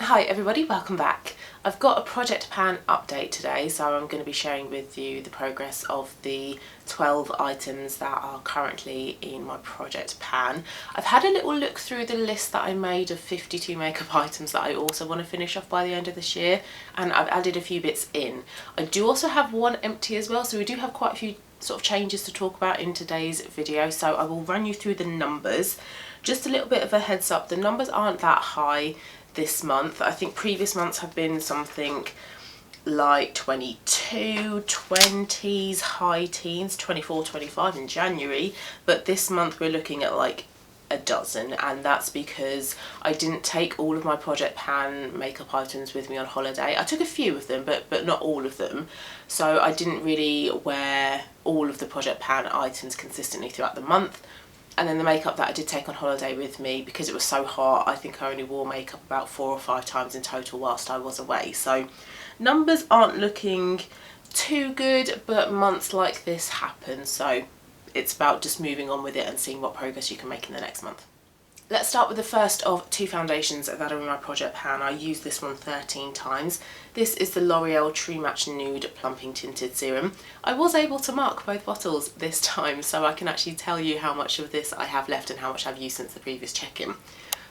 Hi everybody, welcome back. I've got a project pan update today, so I'm going to be sharing with you the progress of the 12 items that are currently in my project pan. I've had a little look through the list that I made of 52 makeup items that I also want to finish off by the end of this year, and I've added a few bits in. I do also have one empty as well, so we do have quite a few sort of changes to talk about in today's video, so I will run you through the numbers. Just a little bit of a heads up, the numbers aren't that high this month. I think previous months have been something like 22, 20s, high teens, 24, 25 in January, but this month we're looking at like a dozen, and that's because I didn't take all of my project pan makeup items with me on holiday. I took a few of them, but not all of them, so I didn't really wear all of the project pan items consistently throughout the month. And then the makeup that I did take on holiday with me, because it was so hot, I think I only wore makeup about 4 or 5 times in total whilst I was away. So numbers aren't looking too good, but months like this happen. So it's about just moving on with it and seeing what progress you can make in the next month. Let's start with the first of 2 foundations that are in my project pan. I used this one 13 times. This is the L'Oreal True Match Nude Plumping Tinted Serum. I was able to mark both bottles this time, so I can actually tell you how much of this I have left and how much I've used since the previous check-in.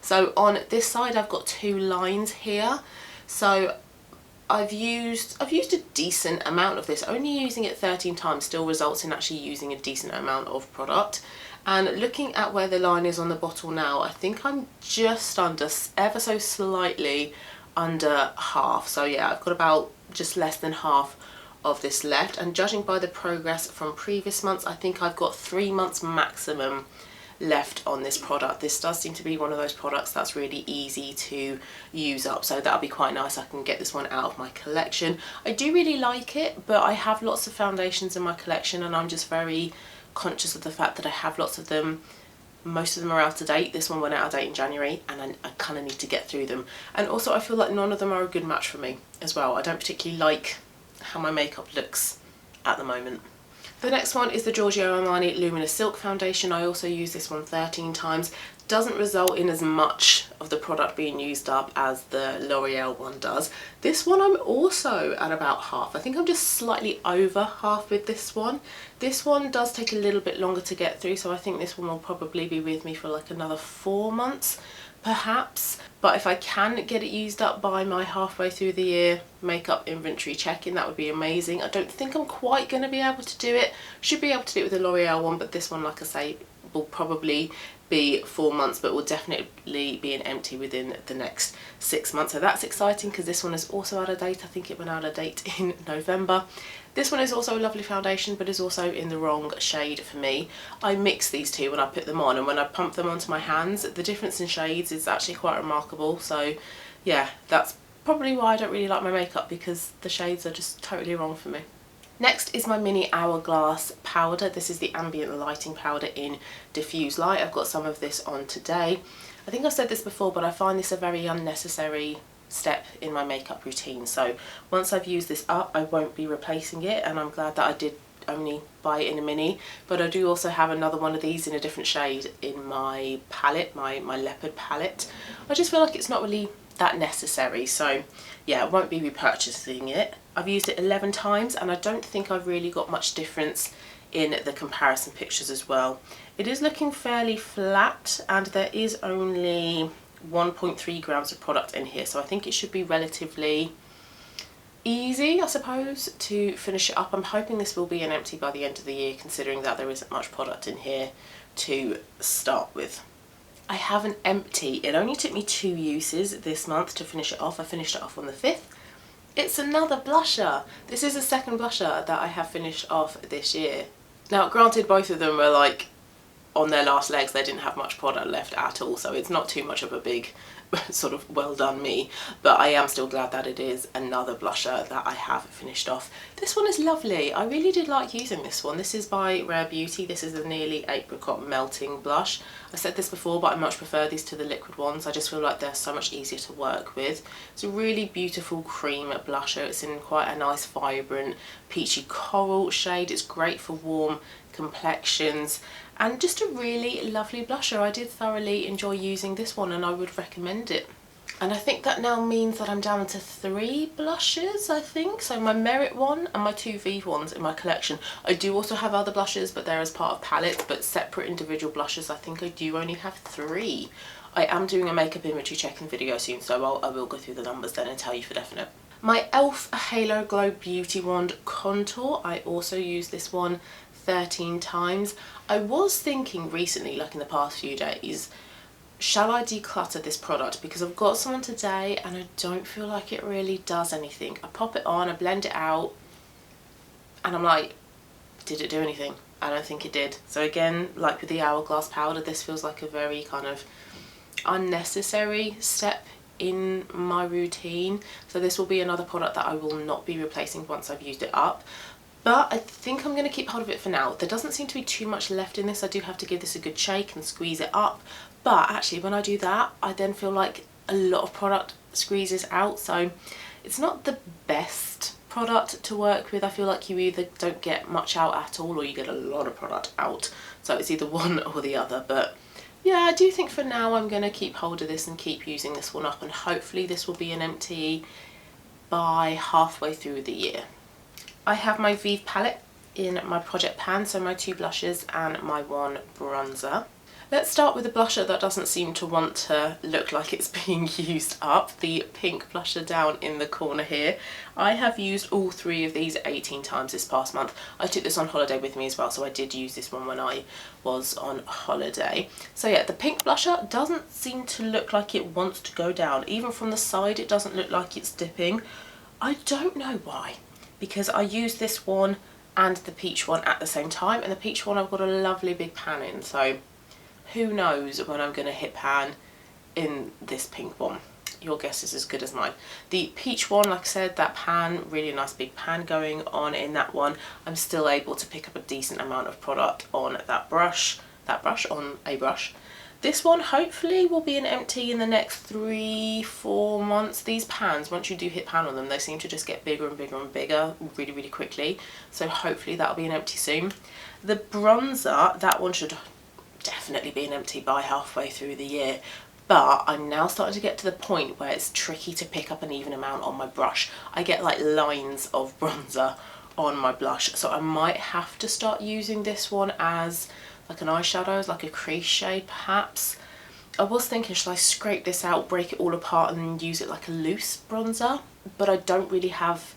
So on this side I've got 2 lines here. So I've used a decent amount of this. Only using it 13 times still results in actually using a decent amount of product. And looking at where the line is on the bottle now, I think I'm just under, ever so slightly under half. So yeah, I've got about just less than half of this left. And judging by the progress from previous months, I think I've got 3 months maximum left on this product. This does seem to be one of those products that's really easy to use up, so that'll be quite nice. I can get this one out of my collection. I do really like it, but I have lots of foundations in my collection and I'm just very conscious of the fact that I have lots of them. Most of them are out of date. This one went out of date in January and I kind of need to get through them. And also I feel like none of them are a good match for me as well. I don't particularly like how my makeup looks at the moment. The next one is the Giorgio Armani Luminous Silk Foundation. I also use this one 13 times. Doesn't result in as much of the product being used up as the L'Oreal one does. This one I'm also at about half. I think I'm just slightly over half with this one. This one does take a little bit longer to get through, so I think this one will probably be with me for like another 4 months perhaps. But if I can get it used up by my halfway through the year makeup inventory check-in, that would be amazing. I don't think I'm quite going to be able to do it. Should be able to do it with the L'Oreal one, but this one, like I say, will probably be 4 months, but will definitely be an empty within the next 6 months. So that's exciting because this one is also out of date. I think it went out of date in November. This one is also a lovely foundation, but is also in the wrong shade for me. I mix these two when I put them on, and when I pump them onto my hands, the difference in shades is actually quite remarkable. So yeah, that's probably why I don't really like my makeup, because the shades are just totally wrong for me. Next is my mini Hourglass powder. This is the ambient lighting powder in diffuse light. I've got some of this on today. I think I've said this before, but I find this a very unnecessary step in my makeup routine. So once I've used this up, I won't be replacing it, and I'm glad that I did only buy it in a mini. But I do also have another one of these in a different shade in my palette, my leopard palette. I just feel like it's not really that necessary, so yeah, I won't be repurchasing it. I've used it 11 times and I don't think I've really got much difference in the comparison pictures as well. It is looking fairly flat and there is only 1.3 grams of product in here, so I think it should be relatively easy, I suppose, to finish it up. I'm hoping this will be an empty by the end of the year, considering that there isn't much product in here to start with. I have an empty. It only took me 2 uses this month to finish it off. I finished it off on the 5th. It's another blusher. This is the second blusher that I have finished off this year. Now, granted, both of them were like on their last legs. They didn't have much product left at all, so it's not too much of a big sort of well done me, but I am still glad that it is another blusher that I have finished off. This one is lovely. I really did like using this one. This is by Rare Beauty. This is the Nearly Apricot Melting Blush. I said this before, but I much prefer these to the liquid ones. I just feel like they're so much easier to work with. It's a really beautiful cream blusher. It's in quite a nice vibrant peachy coral shade. It's great for warm complexions and just a really lovely blusher. I did thoroughly enjoy using this one and I would recommend it. And I think that now means that I'm down to 3 blushes, I think. So my Merit one and my 2 Vive ones in my collection. I do also have other blushes, but they're as part of palettes, but separate individual blushes, I think I do only have 3. I am doing a makeup inventory checking video soon, so I will go through the numbers then and tell you for definite. My e.l.f. Halo Glow Beauty Wand Contour, I also use this one 13 times. I was thinking recently, like in the past few days, shall I declutter this product, because I've got some on today and I don't feel like it really does anything. I pop it on, I blend it out, and I'm like, did it do anything? I don't think it did. So again, like with the Hourglass powder, this feels like a very kind of unnecessary step in my routine. So this will be another product that I will not be replacing once I've used it up. But I think I'm going to keep hold of it for now. There doesn't seem to be too much left in this. I do have to give this a good shake and squeeze it up. But actually when I do that, I then feel like a lot of product squeezes out. So it's not the best product to work with. I feel like you either don't get much out at all or you get a lot of product out. So it's either one or the other. But yeah, I do think for now I'm going to keep hold of this and keep using this one up. And hopefully this will be an empty by halfway through the year. I have my Vive palette in my project pan, so my 2 blushes and my 1 bronzer. Let's start with a blusher that doesn't seem to want to look like it's being used up, the pink blusher down in the corner here. I have used all 3 of these 18 times this past month. I took this on holiday with me as well, so I did use this one when I was on holiday. So yeah, the pink blusher doesn't seem to look like it wants to go down. Even from the side, it doesn't look like it's dipping. I don't know why, because I used this one and the peach one at the same time, and the peach one I've got a lovely big pan in, so who knows when I'm going to hit pan in this pink one. Your guess is as good as mine. The peach one, like I said, that pan, really nice big pan going on in that one. I'm still able to pick up a decent amount of product on that brush, on a brush. This one hopefully will be an empty in the next 3-4 months. These pans, once you do hit pan on them, they seem to just get bigger and bigger and bigger really, really quickly. So hopefully that'll be an empty soon. The bronzer, that one should definitely be an empty by halfway through the year. But I'm now starting to get to the point where it's tricky to pick up an even amount on my brush. I get like lines of bronzer on my blush. So I might have to start using this one as like an eyeshadow, as like a crease shade perhaps. I was thinking, should I scrape this out, break it all apart and then use it like a loose bronzer? But I don't really have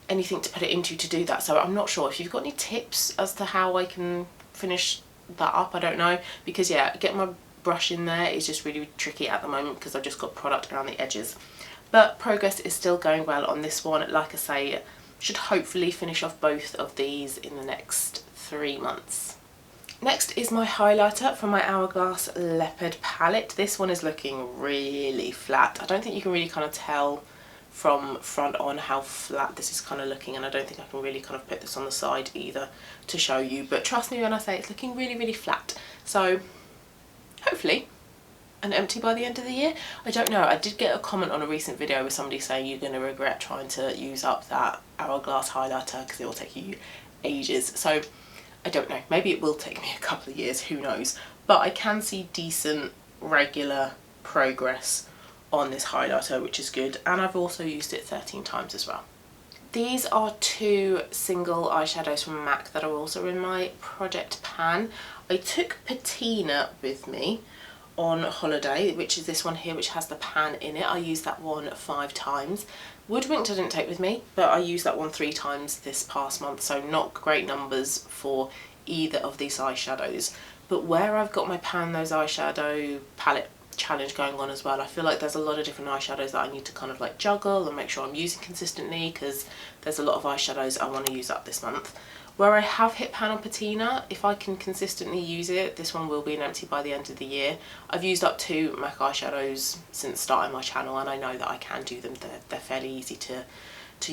anything to put it into to do that, so I'm not sure. If you've got any tips as to how I can finish that up, I don't know. Because yeah, getting my brush in there is just really, really tricky at the moment because I've just got product around the edges. But progress is still going well on this one. Like I say, should hopefully finish off both of these in the next 3 months. Next is my highlighter from my Hourglass Leopard palette. This one is looking really flat. I don't think you can really kind of tell from front on how flat this is kind of looking, and I don't think I can really kind of put this on the side either to show you, but trust me when I say it's looking really, really flat. So hopefully an empty by the end of the year. I don't know, I did get a comment on a recent video with somebody saying you're going to regret trying to use up that Hourglass highlighter because it will take you ages. So I don't know, maybe it will take me a couple of years, who knows, but I can see decent regular progress on this highlighter, which is good, and I've also used it 13 times as well. These are 2 single eyeshadows from MAC that are also in my project pan. I took Patina with me on holiday, which is this one here, which has the pan in it. I used that one 5 times. Woodwinked I didn't take with me, but I used that one 3 times this past month, so not great numbers for either of these eyeshadows. But where I've got my pan those eyeshadow palette challenge going on as well, I feel like there's a lot of different eyeshadows that I need to kind of like juggle and make sure I'm using consistently, because there's a lot of eyeshadows I want to use up this month. Where I have hit pan on Patina, if I can consistently use it, this one will be an empty by the end of the year. I've used up 2 MAC eyeshadows since starting my channel, and I know that I can do them. They're fairly easy to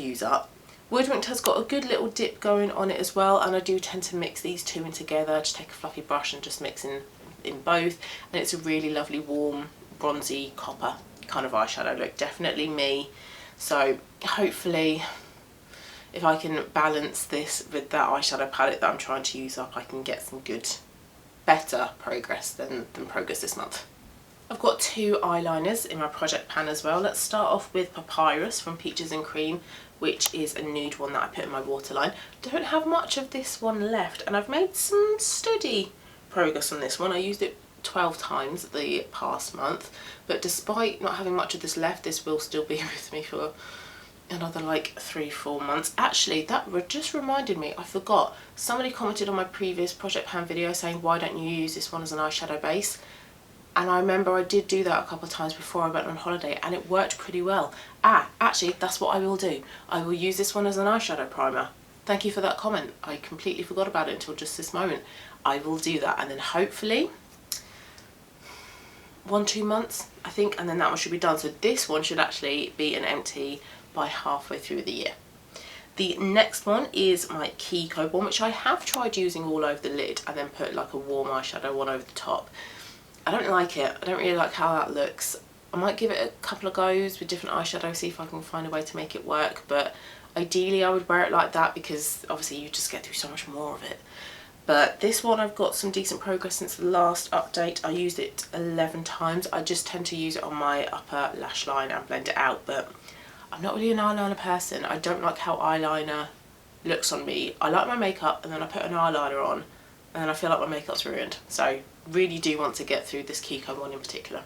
use up. Woodwinked has got a good little dip going on it as well, and I do tend to mix these 2 in together. Just take a fluffy brush and just mix in both, and it's a really lovely warm bronzy copper kind of eyeshadow look. Definitely me. So hopefully if I can balance this with that eyeshadow palette that I'm trying to use up, I can get some good, better progress than progress this month. I've got two eyeliners in my project pan as well. Let's start off with Papyrus from Peaches and Cream, which is a nude one that I put in my waterline. Don't have much of this one left, and I've made some steady progress on this one. I used it 12 times the past month, but despite not having much of this left, this will still be with me for another like 3-4 months. Actually, that just reminded me, I forgot, somebody commented on my previous project pan video saying, why don't you use this one as an eyeshadow base? And I remember I did do that a couple of times before I went on holiday, and it worked pretty well. Actually, that's what I will do. I will use this one as an eyeshadow primer. Thank you for that comment. I completely forgot about it until just this moment. I will do that, and then hopefully 1-2 months, I think, and then that one should be done. So this one should actually be an empty by halfway through the year. The next one is my Kiko one, which I have tried using all over the lid and then put like a warm eyeshadow one over the top. I don't like it. I don't really like how that looks. I might give it a couple of goes with different eyeshadows, see if I can find a way to make it work, but ideally I would wear it like that because obviously you just get through so much more of it. But this one I've got some decent progress since the last update. I used it 11 times. I just tend to use it on my upper lash line and blend it out, but I'm not really an eyeliner person. I don't like how eyeliner looks on me. I like my makeup and then I put an eyeliner on and then I feel like my makeup's ruined. So really do want to get through this Kiko one in particular.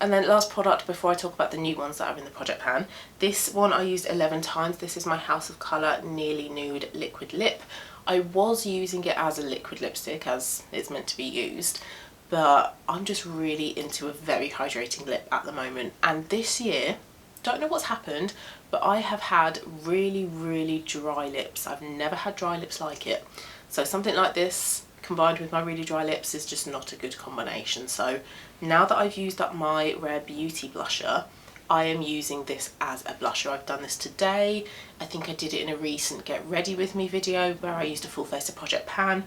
And then last product before I talk about the new ones that are in the project pan. This one I used 11 times. This is my House of Colour Nearly Nude Liquid Lip. I was using it as a liquid lipstick as it's meant to be used, but I'm just really into a very hydrating lip at the moment. And this year, don't know what's happened, but I have had really dry lips. I've never had dry lips like it. So something like this combined with my really dry lips is just not a good combination. So now that I've used up my Rare Beauty blusher, I am using this as a blusher. I've done this today. I think I did it in a recent Get Ready With Me video where I used a full face of Project Pan,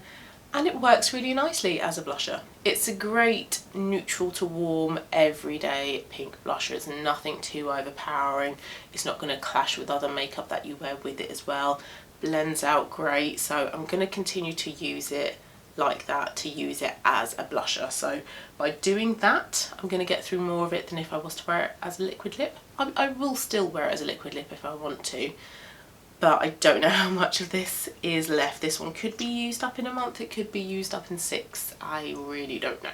and it works really nicely as a blusher. It's a great neutral to warm everyday pink blusher. It's nothing too overpowering. It's not going to clash with other makeup that you wear with it as well. Blends out great, so I'm going to continue to use it like that, to use it as a blusher. So by doing that, I'm going to get through more of it than if I was to wear it as a liquid lip. I will still wear it as a liquid lip if I want to, but I don't know how much of this is left. This one could be used up in a month, it could be used up in 6, I really don't know.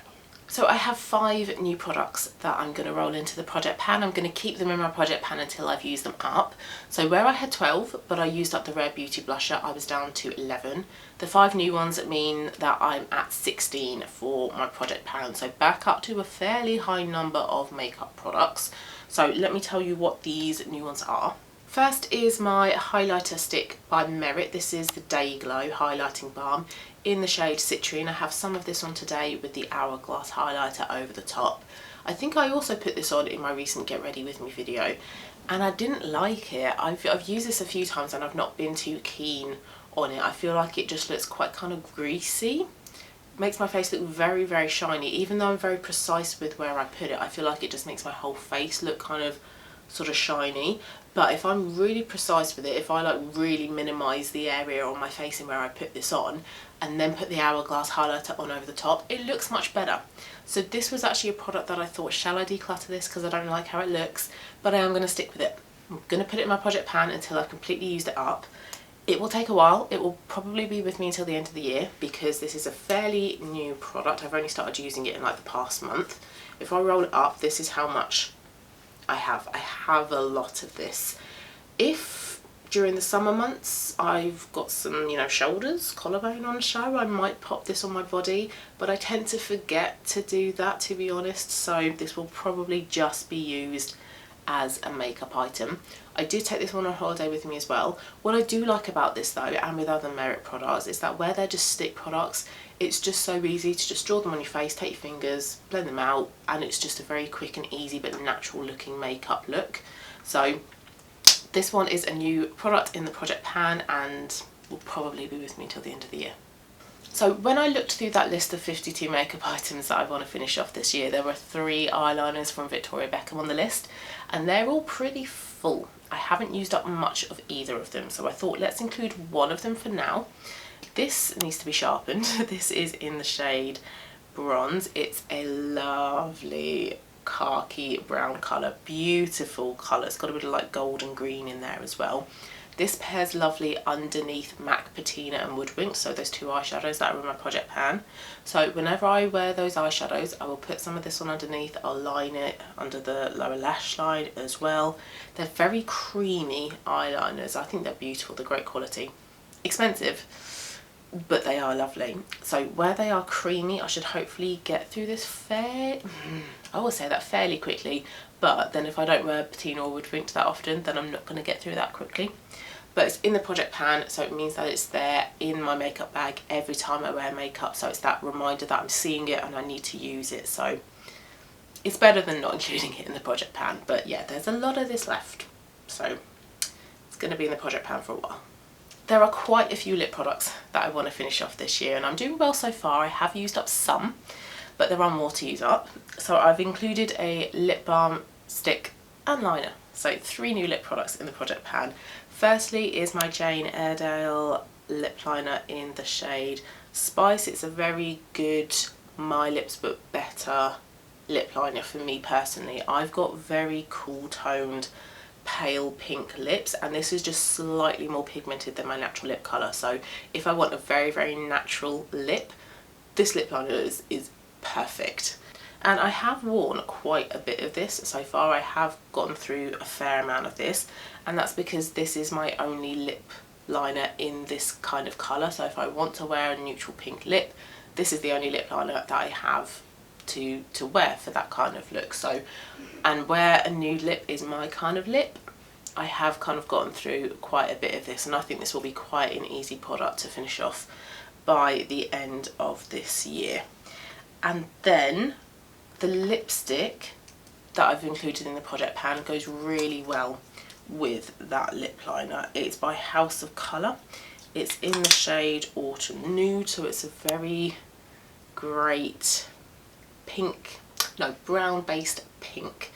So I have 5 new products that I'm going to roll into the project pan. I'm going to keep them in my project pan until I've used them up. So where I had 12, but I used up the Rare Beauty blusher, I was down to 11. The 5 new ones mean that I'm at 16 for my project pan. So back up to a fairly high number of makeup products. So let me tell you what these new ones are. First is my highlighter stick by Merit. This is the Day Glow Highlighting Balm in the shade Citrine. I have some of this on today with the Hourglass highlighter over the top. I think I also put this on in my recent Get Ready With Me video and I didn't like it. I've used this a few times and I've not been too keen on it. I feel like it just looks quite kind of greasy. It makes my face look very shiny. Even though I'm very precise with where I put it, I feel like it just makes my whole face look kind of sort of shiny. But if I'm really precise with it, if I like really minimise the area on my face and where I put this on and then put the Hourglass highlighter on over the top, it looks much better. So this was actually a product that I thought, shall I declutter this because I don't like how it looks, but I am going to stick with it. I'm going to put it in my project pan until I've completely used it up. It will take a while. It will probably be with me until the end of the year because this is a fairly new product. I've only started using it in like the past month. If I roll it up, this is how much I have a lot of this. If during the summer months I've got some, shoulders, collarbone on show, I might pop this on my body, but I tend to forget to do that, to be honest, so this will probably just be used as a makeup item. I did take this one on holiday with me as well. What I do like about this though, and with other Merit products, is that where they're just stick products, it's just so easy to just draw them on your face, take your fingers, blend them out, and it's just a very quick and easy but natural looking makeup look. So this one is a new product in the project pan and will probably be with me till the end of the year. So when I looked through that list of 52 makeup items that I want to finish off this year, there were 3 eyeliners from Victoria Beckham on the list, and they're all pretty full. I haven't used up much of either of them, so I thought let's include one of them for now. This needs to be sharpened. This is in the shade Bronze. It's a lovely khaki brown colour. Beautiful colour. It's got a bit of like gold and green in there as well. This pairs lovely underneath MAC Patina and Woodwink, so those two eyeshadows that are in my project pan. So whenever I wear those eyeshadows, I will put some of this on underneath. I'll line it under the lower lash line as well. They're very creamy eyeliners. I think they're beautiful. They're great quality. Expensive, but they are lovely. So where they are creamy, I should hopefully get through this I always say that fairly quickly, but then if I don't wear patina or Woodwink that often, then I'm not going to get through that quickly. But it's in the project pan, so it means that it's there in my makeup bag every time I wear makeup, so it's that reminder that I'm seeing it and I need to use it. So it's better than not including it in the project pan. But yeah, there's a lot of this left, so it's going to be in the project pan for a while. There are quite a few lip products that I want to finish off this year, and I'm doing well so far. I have used up some, but there are more to use up. So I've included a lip balm, stick and liner. So 3 new lip products in the project pan. Firstly is my Jane Airedale lip liner in the shade Spice. It's a very good My Lips But Better lip liner for me personally. I've got very cool toned pale pink lips, and this is just slightly more pigmented than my natural lip colour. So if I want a very, very natural lip, this lip liner is perfect. And I have worn quite a bit of this so far. I have gone through a fair amount of this, and that's because this is my only lip liner in this kind of colour. So if I want to wear a neutral pink lip, this is the only lip liner that I have to wear for that kind of look. So, and where a nude lip is my kind of lip, I have kind of gotten through quite a bit of this, and I think this will be quite an easy product to finish off by the end of this year. And then the lipstick that I've included in the project pan goes really well with that lip liner. It's by House of Colour. It's in the shade Autumn Nude, so it's a very great pink, no, brown based pink.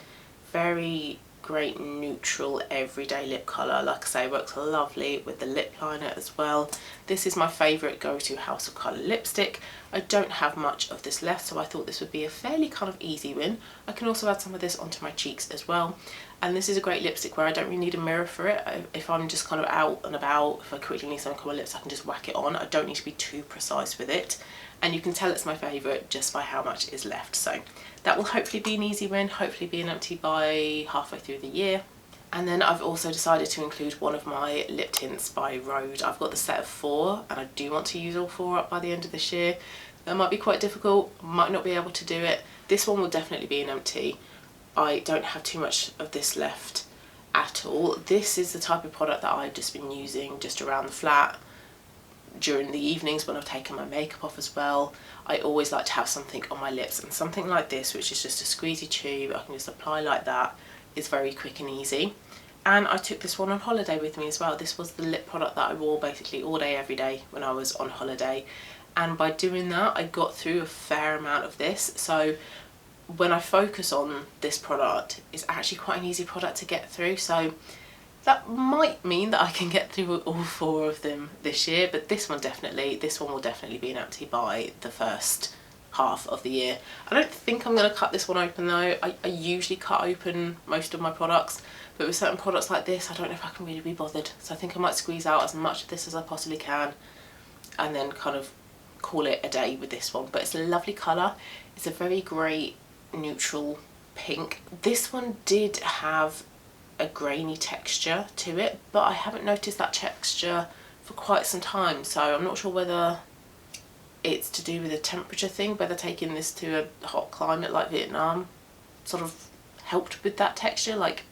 Very great neutral everyday lip colour. Like I say, works lovely with the lip liner as well. This is my favourite go-to House of Colour lipstick. I don't have much of this left, so I thought this would be a fairly kind of easy win. I can also add some of this onto my cheeks as well. And this is a great lipstick where I don't really need a mirror for it. If I'm just kind of out and about, if I quickly need something on my lips, I can just whack it on. I don't need to be too precise with it. And you can tell it's my favourite just by how much is left. So that will hopefully be an easy win, hopefully be an empty by halfway through the year. And then I've also decided to include one of my lip tints by Rhode. I've got the set of 4, and I do want to use all 4 up by the end of this year. That might be quite difficult, might not be able to do it. This one will definitely be an empty. I don't have too much of this left at all. This is the type of product that I've just been using just around the flat during the evenings when I've taken my makeup off as well. I always like to have something on my lips, and something like this, which is just a squeezy tube, I can just apply like that, is very quick and easy. And I took this one on holiday with me as well. This was the lip product that I wore basically all day every day when I was on holiday, and by doing that I got through a fair amount of this. So when I focus on this product, it's actually quite an easy product to get through. So that might mean that I can get through all 4 of them this year, but this one will definitely be an empty by the first half of the year. I don't think I'm going to cut this one open though. I usually cut open most of my products, but with certain products like this, I don't know if I can really be bothered. So I think I might squeeze out as much of this as I possibly can, and then kind of call it a day with this one. But it's a lovely colour. It's a very great neutral pink. This one did have a grainy texture to it, but I haven't noticed that texture for quite some time, so I'm not sure whether it's to do with a temperature thing, whether taking this to a hot climate like Vietnam sort of helped with that texture, like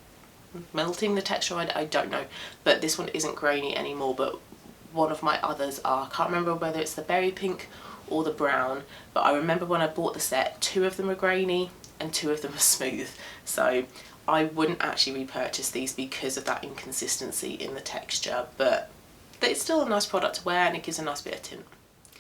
melting the texture. I don't know, but this one isn't grainy anymore, but one of my others are. I can't remember whether it's the berry pink or the brown, but I remember when I bought the set, 2 of them were grainy and 2 of them were smooth, so I wouldn't actually repurchase these because of that inconsistency in the texture, but it's still a nice product to wear and it gives a nice bit of tint.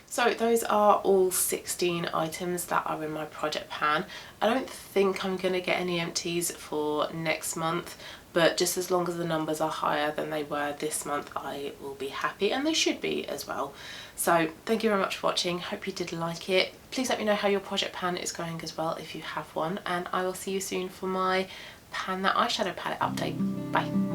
So those are all 16 items that are in my project pan. I don't think I'm going to get any empties for next month, but just as long as the numbers are higher than they were this month, I will be happy, and they should be as well. So thank you very much for watching. Hope you did like it. Please let me know how your project pan is going as well if you have one, and I will see you soon for my Pan That Eyeshadow palette update. Bye.